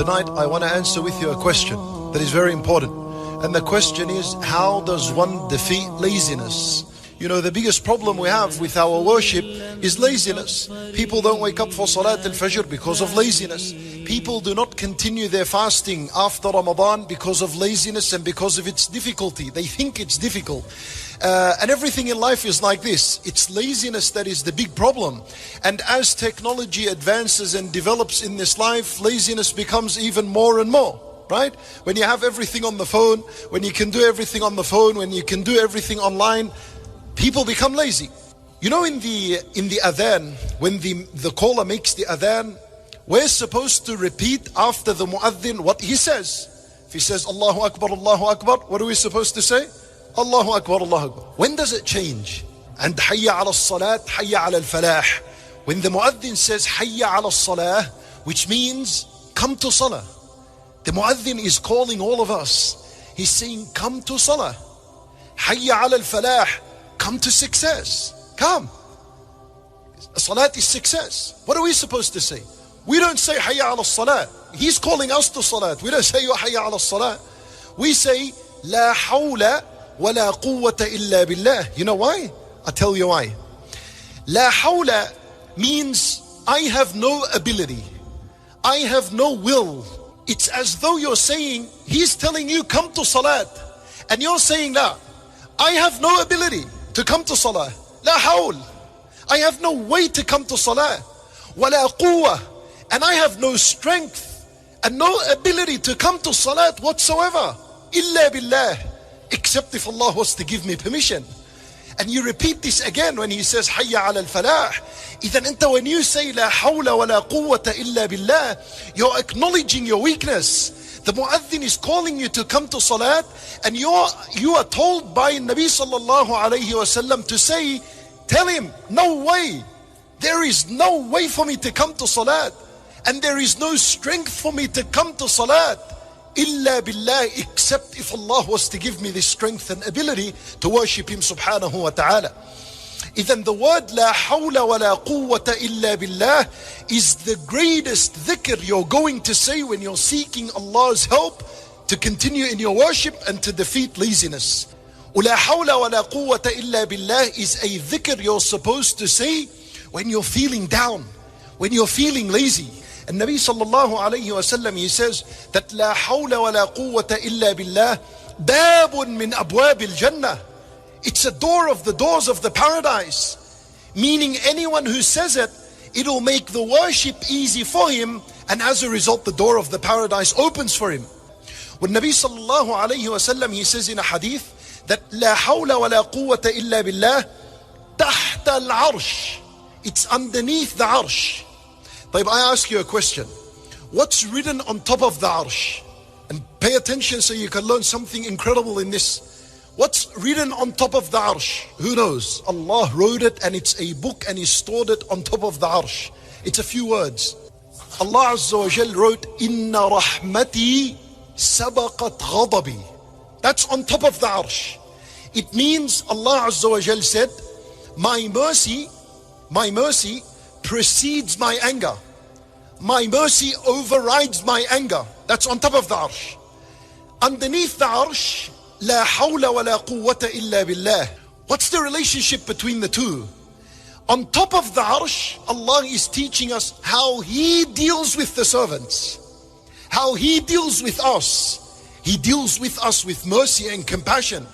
Tonight I want to answer with you a question that is very important. And the question is, how does one defeat laziness? You know, the biggest problem we have with our worship is laziness. People don't wake up for Salat al-Fajr because of laziness. People do not continue their fasting after Ramadan because of laziness and because of its difficulty. They think it's difficult. And everything in life is like this. It's laziness that is the big problem. And as technology advances and develops in this life, laziness becomes even more and more. Right? When you have everything on the phone, when you can do everything on the phone, when you can do everything online, people become lazy. You know, in the adhan, when the caller makes the adhan, we're supposed to repeat after the muaddin what he says. If he says Allahu Akbar, what are we supposed to say? Allahu Akbar, Allahu Akbar. When does it change? And Hayya ala salat, Hayya ala al-falah. When the muaddin says Hayya ala salah, which means come to salah. The muaddin is calling all of us. He's saying, come to salah. Hayya ala al-falah. Come to success. Come. Salat is success. What are we supposed to say? We don't say Hayya ala salat. He's calling us to salat. We don't say Hayya ala salat. We say La hawla wa la quwwata illa billah. You know why? I'll tell you why. La hawla means I have no ability. I have no will. It's as though you're saying, he's telling you come to salat. And you're saying, la, I have no ability to come to salah. La hawl. I have no way to come to salah. Wa la quwwah. And I have no strength and no ability to come to salat whatsoever. Illa billah. Except if Allah was to give me permission. And you repeat this again when he says Hayya ala al-falah. Idhan anta, when you say La hawla wa la quwwata illa billah, you're acknowledging your weakness. The muaddin is calling you to come to salat, and you are told by Nabi sallallahu alayhi wa sallam to say, tell him, no way. There is no way for me to come to salat. And there is no strength for me to come to salat. Illa billah, except if Allah was to give me the strength and ability to worship Him subhanahu wa ta'ala. Even the word La hawla wa la quwwata illa billah is the greatest dhikr you're going to say when you're seeking Allah's help to continue in your worship and to defeat laziness. La hawla wa la quwwata illa billah is a dhikr you're supposed to say when you're feeling down, when you're feeling lazy. And Nabi sallallahu alayhi wa sallam, he says that La hawla wa la quwwata illa billah babun min abwab al-jannah. It's a door of the doors of the paradise. Meaning anyone who says it, it'll make the worship easy for him, and as a result the door of the paradise opens for him. When Nabi sallallahu alayhi wa sallam, he says in a hadith that La hawla wa la quwwata illa billah tahta al-arsh. It's underneath the arsh. But I ask you a question. What's written on top of the arsh? And pay attention so you can learn something incredible in this. What's written on top of the arsh? Who knows? Allah wrote it, and it's a book, and He stored it on top of the arsh. It's a few words. Allah Azza wa Jal wrote, Inna rahmati sabaqat ghadabi. That's on top of the arsh. It means Allah Azza wa Jal said, my mercy precedes my anger. My mercy overrides my anger. That's on top of the arsh. Underneath the arsh, La hawla wa la quwwata illa billah. What's the relationship between the two? On top of the arsh, Allah is teaching us how He deals with the servants. How He deals with us. He deals with us with mercy and compassion.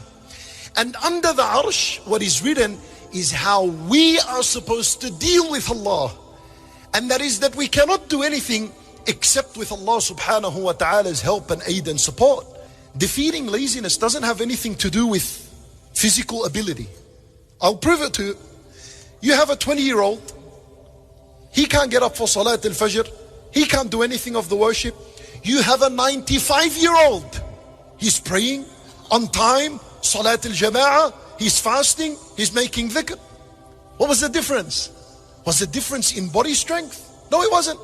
And under the arsh, what is written is how we are supposed to deal with Allah. And that is that we cannot do anything except with Allah subhanahu wa ta'ala's help and aid and support. Defeating laziness doesn't have anything to do with physical ability. I'll prove it to you. You have a 20-year-old. He can't get up for Salat al-Fajr. He can't do anything of the worship. You have a 95-year-old. He's praying on time, Salat al-Jama'ah. He's fasting. He's making dhikr. What was the difference? Was the difference in body strength? No, it wasn't.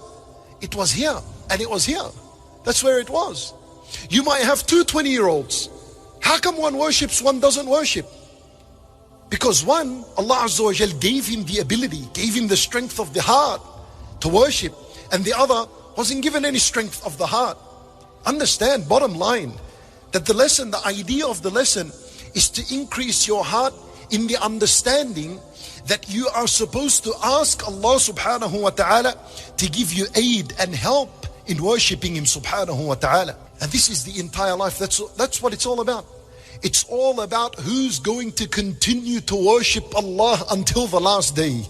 It was here, and it was here. That's where it was. You might have two 20-year-olds. How come one worships, one doesn't worship? Because one, Allah Azza wa Jal gave him the ability, gave him the strength of the heart to worship. And the other, wasn't given any strength of the heart. Understand, bottom line, that the lesson, the idea of the lesson is to increase your heart in the understanding that you are supposed to ask Allah subhanahu wa ta'ala to give you aid and help in worshipping Him subhanahu wa ta'ala. And this is the entire life. That's what it's all about. It's all about who's going to continue to worship Allah until the last day.